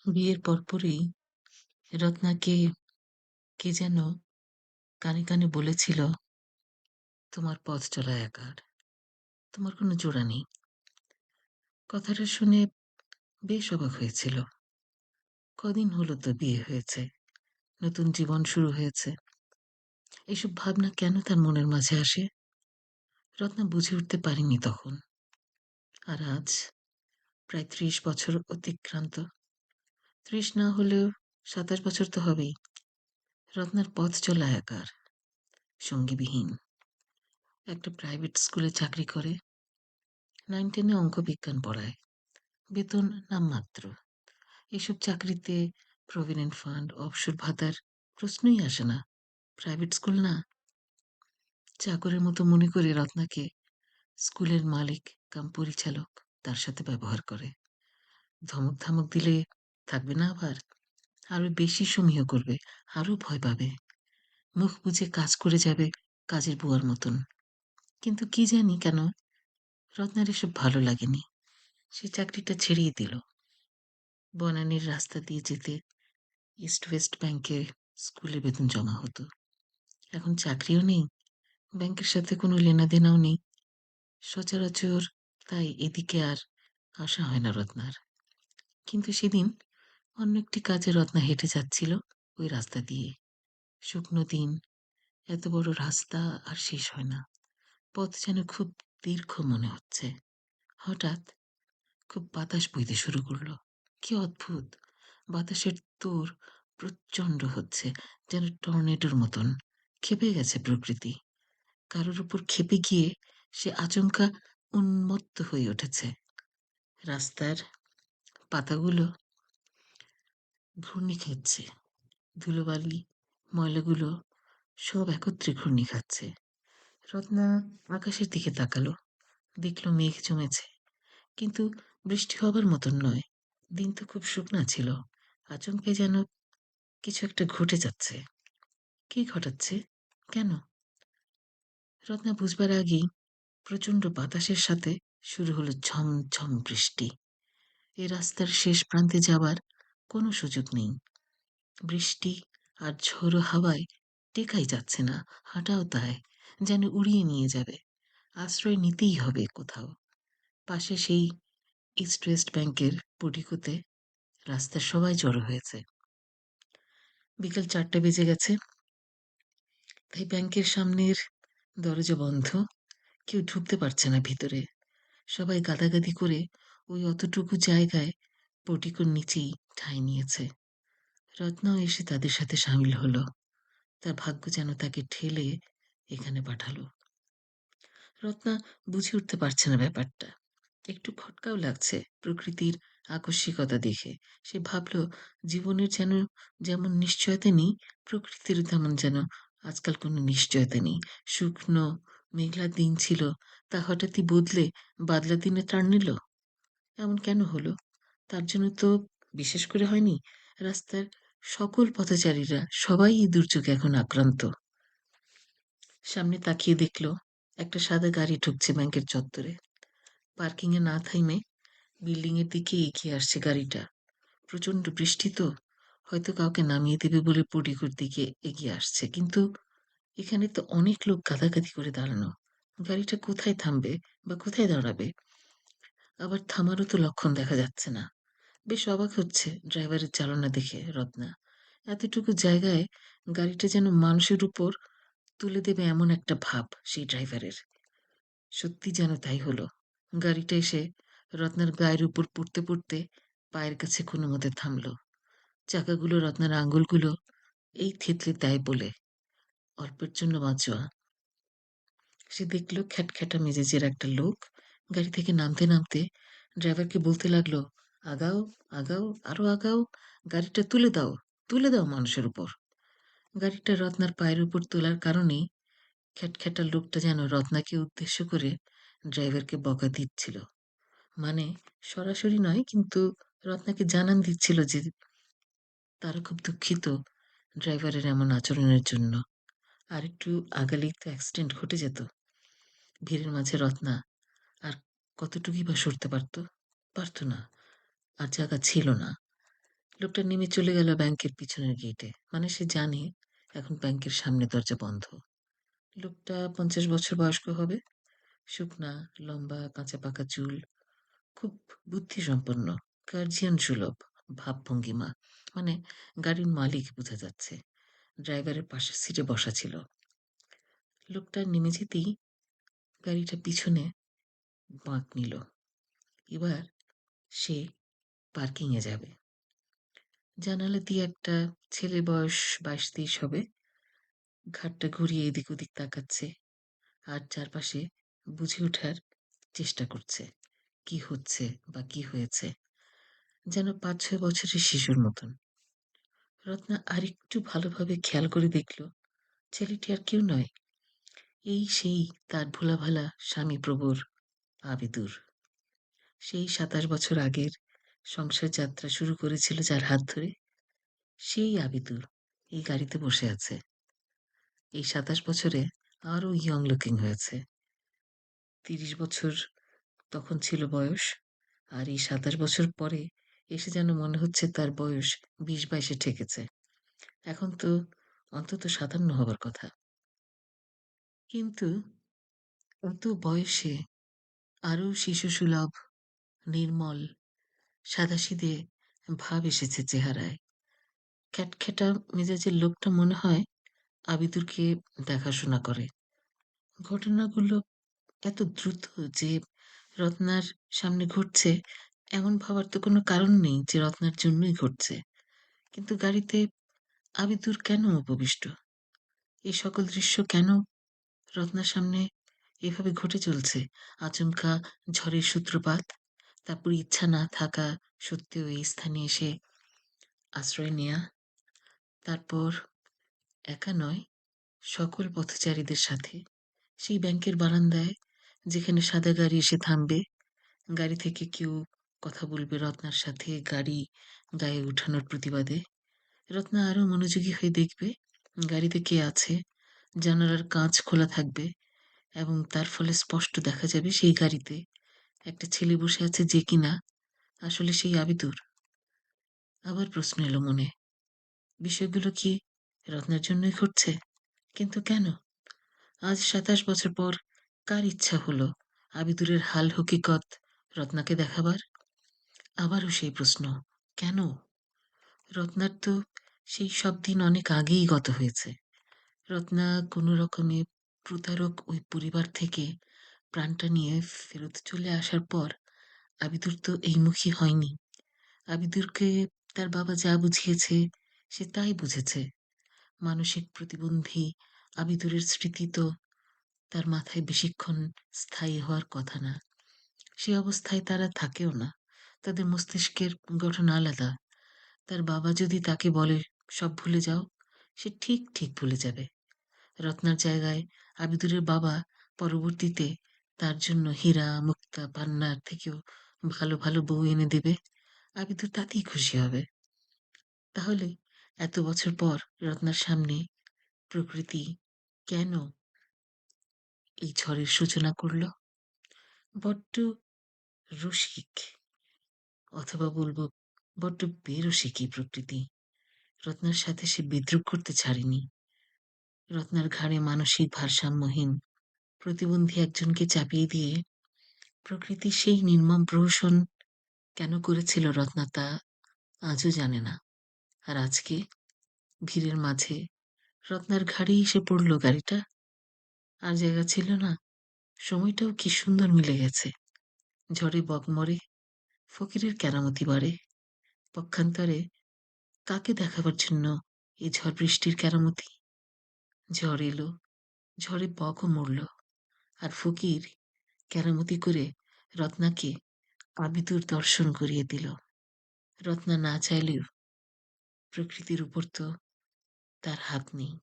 বিয়ের পরপরই রত্নাকে কে যেন কানে কানে বলেছিল, তোমার পথ চলা একার, তোমার কোনো জোড়া নেই। কথাটা শুনে বেশ অবাক হয়েছিল। কদিন হলো তো বিয়ে হয়েছে, নতুন জীবন শুরু হয়েছে। এসব ভাবনা কেন তার মনের মাঝে আসে? রত্না বুঝে উঠতে পারেনি তখন। আর আজ প্রায় ৩০ বছর অতিক্রান্ত। ৩০ না হলেও ২৭ বছর তো হবেই। রত্নার পথ চলা একার, সঙ্গীবিহীন। একটা প্রাইভেট স্কুলে চাকরি করে, 9-10-এ অঙ্ক বিজ্ঞান পড়ায়। বেতন নামমাত্র। এসব চাকরিতে প্রভিডেন্ট ফান্ড, অবসর ভাতার প্রশ্নই আসে না। প্রাইভেট স্কুল না। চাকরের মতো মনে করে রত্নাকে স্কুলের মালিক কাম পরিচালক তার সাথে ব্যবহার করে। ধমক ধমক দিলে থাকবে না, আবার আরো বেশি সমীহ করবে, আরো ভয় পাবে। মুখ বুজে কাজ করে যাবে কাজের বুয়ার মতন। কিন্তু কি জানি কেন রত্নার এসব ভালো লাগেনি। সে চাকরিটা ছেড়েই দিল। বনানীর রাস্তা দিয়ে যেতে ইস্ট ওয়েস্ট ব্যাংকে স্কুলে বেতন জমা হতো। এখন চাকরিও নেই, ব্যাংকের সাথে কোনো লেনাদেনাও নেই। সচরাচর তাই এদিকে আর আসা হয় না রত্নার। কিন্তু সেদিন অন্য একটি কাজে রত্না হেঁটে যাচ্ছিল ওই রাস্তা দিয়ে। শুকনো দিন, এত বড় রাস্তা আর শেষ হয় না। পথ যেন খুব দীর্ঘ মনে হচ্ছে। হঠাৎ খুব বাতাস বইতে শুরু করলো। কি অদ্ভুত! বাতাসের তোড় প্রচণ্ড হচ্ছে, যেন টর্নেডোর মতন। ক্ষেপে গেছে প্রকৃতি। কারোর উপর ক্ষেপে গিয়ে সে আচমকা উন্মত্ত হয়ে উঠেছে। রাস্তার পাতাগুলো ঘূর্ণি খাচ্ছে, ধুলোবালি, ময়লাগুলো সব একত্রে ঘূর্ণি খাচ্ছে। রত্না আকাশের দিকে তাকালো, দেখল মেঘ জমেছে, কিন্তু বৃষ্টি হবার মতন নয়। দিন তো খুব শুকনা ছিল। আচমকে যেন কিছু একটা ঘটে যাচ্ছে। কি ঘটাচ্ছে? কেন? রত্না বুঝবার আগেই প্রচণ্ড বাতাসের সাথে শুরু হলো ঝমঝম বৃষ্টি। এ রাস্তার শেষ প্রান্তে যাবার কোনো সুযোগ নেই। বৃষ্টি আর ঝোড়ো হাওয়ায় টেকাই যাচ্ছে না, হাঁটাও তাই, যেন উড়িয়ে নিয়ে যাবে। আশ্রয় নিতেই হবে কোথাও। পাশে সেই ইস্ট ওয়েস্ট ব্যাংকের পটিকোতে রাস্তার সবাই জড়ো হয়েছে। বিকেল 4টা বেজে গেছে, তাই ব্যাংকের সামনের দরজা বন্ধ। কেউ ঢুকতে পারছে না ভিতরে। সবাই গাদাগাদি করে ওই অতটুকু জায়গায় পটিকোর নিচেই ঠাঁই নিয়েছে। রত্নাও এসে তাদের সাথে সামিল হলো। তার ভাগ্য যেন তাকে ঠেলে এখানে পাঠালো। রত্না বুঝে উঠতে পারছে না ব্যাপারটা। একটু খটকাও লাগছে প্রকৃতির আকস্মিকতা দেখে। সে ভাবল, জীবনের যেন যেমন নিশ্চয়তা নেই, প্রকৃতির তেমন যেন আজকাল কোনো নিশ্চয়তা নেই। শুকনো মেঘলা দিন ছিল, তা হঠাৎই বদলে বাদলা দিনে ত্রাণ নিল। এমন কেন হলো? তার জন্য তো বিশেষ করে হয়নি। রাস্তার সকল পথচারীরা সবাই এই দুর্যোগে এখন আক্রান্ত। সামনে তাকিয়ে দেখল একটা সাদা গাড়ি ঢুকছে ব্যাংকের চত্বরে। পার্কিং এ না থাইমে বিল্ডিং এর দিকে এগিয়ে আসছে গাড়িটা। প্রচন্ড বৃষ্টি তো, হয়তো কাউকে নামিয়ে দেবে বলে পটিকোর দিকে এগিয়ে আসছে। কিন্তু এখানে তো অনেক লোক গাদাগাদি করে দাঁড়ানো। গাড়িটা কোথায় থামবে বা কোথায় দাঁড়াবে? আবার থামারও তো লক্ষণ দেখা যাচ্ছে না। বেশ অবাক হচ্ছে ড্রাইভারের চালনা দেখে রত্না। এতটুকু জায়গায় গাড়িটা যেন মানুষের উপর তুলে দেবে এমন একটা ভাব সেই ড্রাইভারের। সত্যি যেন তাই হলো। গাড়িটা এসে রত্নার গায়ের উপর পড়তে পড়তে পায়ের কাছে কোনো মতে থামলো। চাকাগুলো রত্নার আঙ্গুলগুলো এই থেতলে দেয় বলে অল্পের জন্য বাঁচোয়া। সে দেখল খ্যাটখ্যাটা মেজাজের একটা লোক গাড়ি থেকে নামতে নামতে ড্রাইভারকে বলতে লাগলো, আগাও, আগাও, আরো আগাও, গাড়িটা তুলে দাও, তুলে দাও মানুষের উপর। গাড়িটা রত্নার পায়ের উপর তোলার কারণেই খ্যাটখ্যাটা লোকটা যেন রত্নাকে উদ্দেশ্য করে ড্রাইভারকে বকা দিচ্ছিল। মানে সরাসরি নয়, কিন্তু রত্নাকে জানান দিচ্ছিল যে তারা খুব দুঃখিত ড্রাইভারের এমন আচরণের জন্য। আর একটু আগালেই তো অ্যাক্সিডেন্ট ঘটে যেত। ভিড়ের মাঝে রত্না আর কতটুকুই বা সরতে পারত? পারত না। আর জায়গা ছিল না। লোকটা নেমে চলে গেল ব্যাংকের পিছনের গেটে। মানে সে জানে এখন ব্যাংকের সামনে দরজা বন্ধ। লোকটা ৫০ বছর বয়স্ক হবে। শুকনা, লম্বা, কাঁচা পাকা চুল, খুব বুদ্ধিসম্পন্ন, গার্জিয়ান সুলভ ভাবভঙ্গিমা। মানে গাড়ির মালিক বোঝা যাচ্ছে। ড্রাইভারের পাশের সিটে বসা ছিল। লোকটা নেমে যেতেই গাড়িটা পিছনে বাঁক নিল। এবার সে পার্কিং এ যাবে। জানালা দিয়ে একটা ছেলে বয়স ২২-২৩ হবে, ঘাড়টা ঘুরিয়ে এদিক ওদিক তাকাচ্ছে আর চারপাশে বুঝে ওঠার চেষ্টা করছে কি হচ্ছে বা কি হয়েছে। যেন ৫-৬ বছরের শিশুর মতন। রত্না আরেকটু ভালোভাবে খেয়াল করে দেখল ছেলেটি আর কেউ নয়, এই সেই তার ভোলাভালা স্বামী প্রভুর আবিদুর। সেই ২৭ বছর আগের সংসার যাত্রা শুরু করেছিল যার হাত ধরে, সেই আবিদুর এই গাড়িতে বসে আছে। এই ২৭ বছরে আরো ইয়ং লুকিং হয়েছে। ৩০ বছর তখন ছিল বয়স, আর এই ২৭ বছর পরে এসে যেন মনে হচ্ছে তার বয়স ২০-২২-এ ঠেকেছে। এখন তো অন্তত ৫৭ হবার কথা। কিন্তু এত বয়সে আরো শিশুসুলভ, নির্মল, সাদাসিধে ভাব এসেছে চেহারায়। খ্যাটখ্যাটা মেজাজের লোকটা মনে হয় আবিদুরকে দেখাশোনা করে। ঘটনাগুলো এত দ্রুত যে রত্নার সামনে ঘটছে এমন ভাবার তো কোনো কারণ নেই যে রত্নার জন্যই ঘটছে। কিন্তু গাড়িতে আবিদুর কেন উপবিষ্ট? এই সকল দৃশ্য কেন রত্নার সামনে এভাবে ঘটে চলছে? আচমকা ঝড়ের সূত্রপাত, তারপর ইচ্ছা না থাকা সত্ত্বেও এই স্থানে এসে আশ্রয় নেয়া, তারপর একা নয় সকল পথচারীদের সাথে সেই ব্যাংকের বারান্দায় যেখানে সাদা গাড়ি এসে থামবে, গাড়ি থেকে কেউ কথা বলবে রত্নার সাথে গাড়ি গায়ে উঠানোর প্রতিবাদে। রত্না আরো মনোযোগী হয়ে দেখবে গাড়িতে কে আছে, জানালার কাঁচ খোলা থাকবে এবং তার ফলে স্পষ্ট দেখা যাবে সেই গাড়িতে একটা ছেলে বসে আছে যে কিনা আসলে সেই আবিদুর। আবার প্রশ্ন এলো মনে, বিষয়গুলো কি রত্নার জন্যই ঘটছে? কিন্তু কেন? আজ ২৭ বছর পর কার ইচ্ছা হলো আবিদুরের হাল হকিকত রত্নাকে দেখাবার? আবারও সেই প্রশ্ন, কেন? রত্নার তো সেই সব দিন অনেক আগেই গত হয়েছে। রত্না কোনো রকমে প্রতারক ওই পরিবার থেকে প্রাণটা নিয়ে ফেরত চলে আসার পর আবিদুর তো এই মুখী হয়নি। আবিদুরকে তার বাবা যা বুঝিয়েছে সে তাই বুঝেছে। মানসিক প্রতিবন্ধী আবিদুরের স্মৃতি তো তার মাথায় বেশিক্ষণ স্থায়ী হওয়ার কথা না। সে অবস্থায় তারা থাকেও না। তাদের মস্তিষ্কের গঠন আলাদা। তার বাবা যদি তাকে বলে সব ভুলে যাও, সে ঠিক ঠিক ভুলে যাবে। রত্নার জায়গায় আবিদুরের বাবা পরবর্তীতে তার জন্য হীরা, মুক্তা, পান্নার থেকেও ভালো ভালো বউ এনে দেবে। আবিদুর তাতেই খুশি হবে। তাহলে এত বছর পর রত্নার সামনে প্রকৃতি কেন এই ঝড়ের সূচনা করল? বড্ড রসিক, অথবা বলবো বড্ড বেরসিকই প্রকৃতি। রত্নার সাথে সে বিদ্রূপ করতে ছাড়েনি। রত্নার ঘাড়ে মানসিক ভারসাম্যহীন প্রতিবন্ধী একজনকে চাপিয়ে দিয়ে প্রকৃতি সেই নির্মম প্রহসন কেন করেছিল রত্না তা আজও জানে না। আর আজকে ভিড়ের মাঝে রত্নার ঘাড়েই এসে পড়ল গাড়িটা। আর জায়গা ছিল না। সময়টাও কি সুন্দর মিলে গেছে। ঝড়ে বক মরে, ফকিরের কেরামতি বাড়ে। পক্ষান্তরে কাকে দেখাবার জন্য এই ঝড় বৃষ্টির কেরামতি? ঝড় এলো, ঝড়ে বকও মরল, আর ফকির কেরামতি করে রত্নাকে আবিদুর দর্শন করিয়ে দিল। রত্না না চাইলেও প্রকৃতির উপর তো তার হাত নেই।